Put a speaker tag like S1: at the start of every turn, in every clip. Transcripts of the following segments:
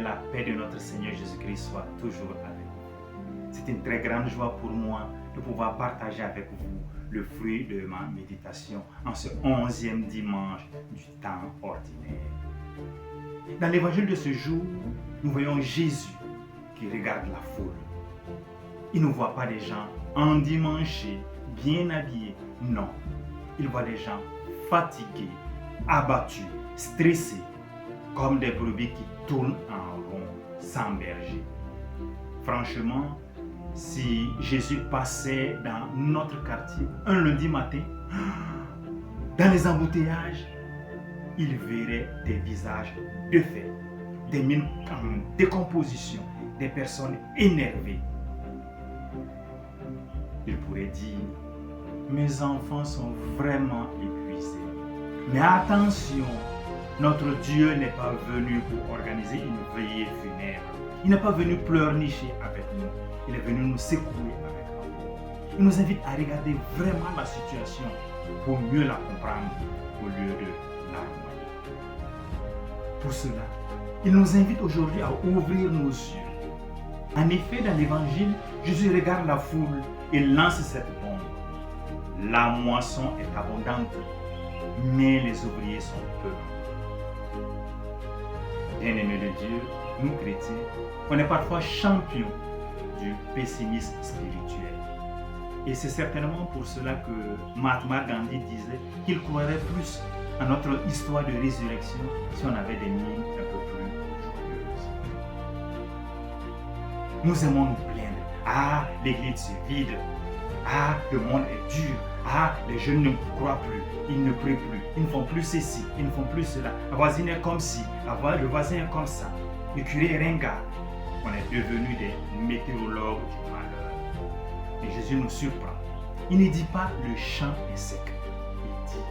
S1: la paix de notre Seigneur Jésus-Christ soit toujours avec vous. C'est une très grande joie pour moi de pouvoir partager avec vous le fruit de ma méditation en ce 11e dimanche du temps ordinaire. Dans l'évangile de ce jour, nous voyons Jésus qui regarde la foule. Il ne voit pas des gens endimanchés, bien habillés. Non, il voit des gens fatigués, abattus, stressés, comme des brebis qui tournent en rond, sans berger. Franchement, si Jésus passait dans notre quartier un lundi matin, dans les embouteillages, il verrait des visages défaits, des mines en décomposition, des personnes énervées. Il pourrait dire, mes enfants sont vraiment épuisés. Mais attention, notre Dieu n'est pas venu pour organiser une veillée funèbre. Il n'est pas venu pleurnicher avec nous. Il est venu nous secouer avec amour. Il nous invite à regarder vraiment la situation pour mieux la comprendre au lieu de l'harmonier. Pour cela, il nous invite aujourd'hui à ouvrir nos yeux. En effet, dans l'évangile, Jésus regarde la foule et lance cette bombe. La moisson est abondante, mais les ouvriers sont peu. Bien-aimés de Dieu, nous chrétiens, on est parfois champions du pessimisme spirituel. Et c'est certainement pour cela que Mahatma Gandhi disait qu'il croirait plus à notre histoire de résurrection si on avait des mines un peu plus joyeuses. Nous aimons nous plaindre. Ah, l'église se vide. Ah, le monde est dur. Ah, les jeunes ne croient plus, ils ne prient plus, ils ne font plus ceci, ils ne font plus cela. La voisine est comme ci, le voisin est comme ça. Le curé est ringard. On est devenus des météorologues du malheur. Et Jésus nous surprend. Il ne dit pas le champ est sec. Il dit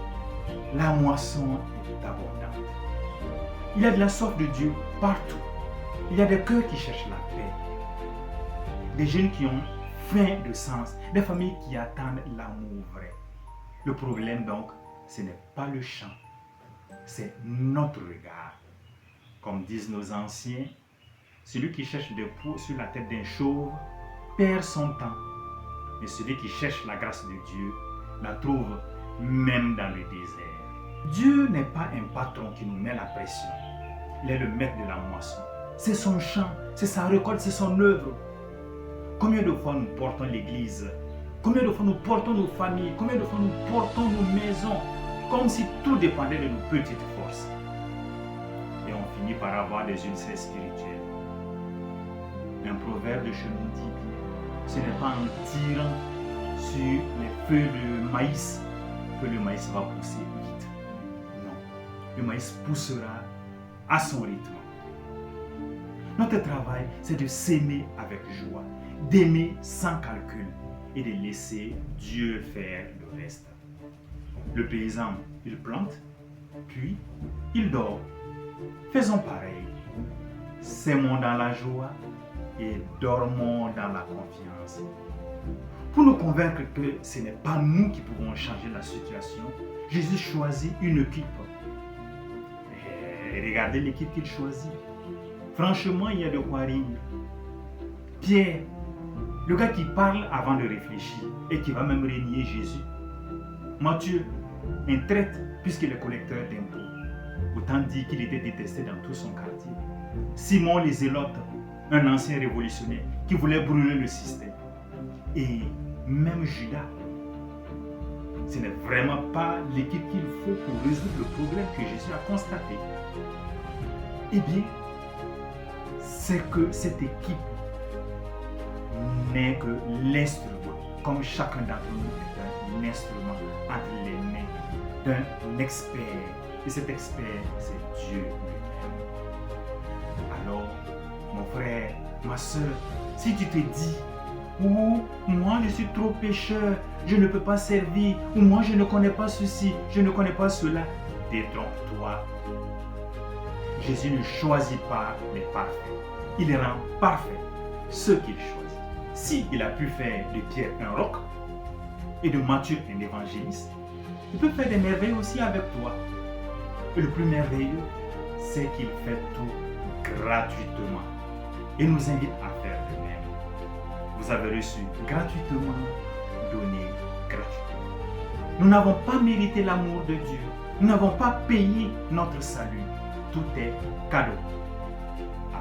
S1: la moisson est abondante. Il y a de la sorte de Dieu partout. Il y a des cœurs qui cherchent la paix. Des jeunes qui ont faim de sens, des familles qui attendent l'amour vrai. Le problème donc, ce n'est pas le champ, c'est notre regard. Comme disent nos anciens, celui qui cherche des poux sur la tête d'un chauve perd son temps. Mais celui qui cherche la grâce de Dieu la trouve même dans le désert. Dieu n'est pas un patron qui nous met la pression. Il est le maître de la moisson. C'est son champ, c'est sa récolte, c'est son œuvre. Combien de fois nous portons l'église? Combien de fois nous portons nos familles? Combien de fois nous portons nos maisons? Comme si tout dépendait de nos petites forces. Et on finit par avoir des ulcères spirituels. Un proverbe de chez nous dit bien, ce n'est pas en tirant sur les feuilles de maïs que le maïs va pousser vite. Non, le maïs poussera à son rythme. Notre travail, c'est de s'aimer avec joie, d'aimer sans calcul et de laisser Dieu faire le reste. Le paysan, il plante, puis il dort. Faisons pareil. S'aimons dans la joie et dormons dans la confiance. Pour nous convaincre que ce n'est pas nous qui pouvons changer la situation, Jésus choisit une équipe. Et regardez l'équipe qu'il choisit. Franchement, il y a de quoi rire. Pierre, le gars qui parle avant de réfléchir et qui va même régner Jésus. Matthieu, un traître puisqu'il est collecteur d'impôts. Autant dire qu'il était détesté dans tout son quartier. Simon les Zélotes, un ancien révolutionnaire qui voulait brûler le système. Et même Judas. Ce n'est vraiment pas l'équipe qu'il faut pour résoudre le problème que Jésus a constaté. Eh bien, c'est que cette équipe n'est que l'instrument, comme chacun d'entre nous est un instrument entre les mains d'un expert. Et cet expert, c'est Dieu lui-même. Alors, mon frère, ma soeur, si tu te dis, ou moi je suis trop pécheur, je ne peux pas servir, ou moi je ne connais pas ceci, je ne connais pas cela, détrompe-toi. Jésus ne choisit pas les parfaits. Il rend parfait ceux qu'il choisit. S'il a pu faire de Pierre un roc et de Matthieu un évangéliste, il peut faire des merveilles aussi avec toi. Et le plus merveilleux, c'est qu'il fait tout gratuitement et nous invite à faire de même. Vous avez reçu gratuitement, donné gratuitement. Nous n'avons pas mérité l'amour de Dieu. Nous n'avons pas payé notre salut. Tout est cadeau.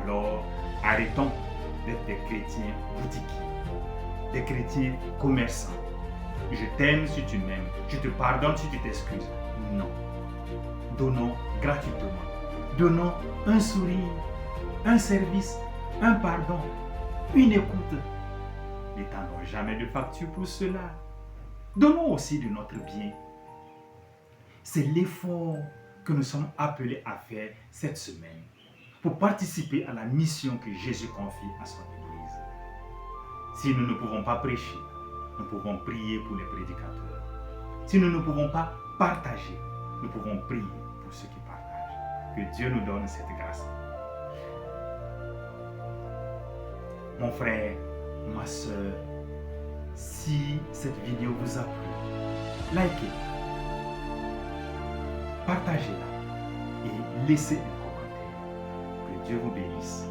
S1: Alors, arrêtons d'être des chrétiens boutiquiers, des chrétiens commerçants. Je t'aime si tu m'aimes, je te pardonne si tu t'excuses. Non. Donnons gratuitement. Donnons un sourire, un service, un pardon, une écoute. N'étendons jamais de facture pour cela. Donnons aussi de notre bien. C'est l'effort que nous sommes appelés à faire cette semaine pour participer à la mission que Jésus confie à son Église. Si nous ne pouvons pas prêcher, nous pouvons prier pour les prédicateurs. Si nous ne pouvons pas partager, nous pouvons prier pour ceux qui partagent. Que Dieu nous donne cette grâce. Mon frère, ma soeur, si cette vidéo vous a plu, likez-la, partagez-la et laissez un commentaire. Que Dieu vous bénisse.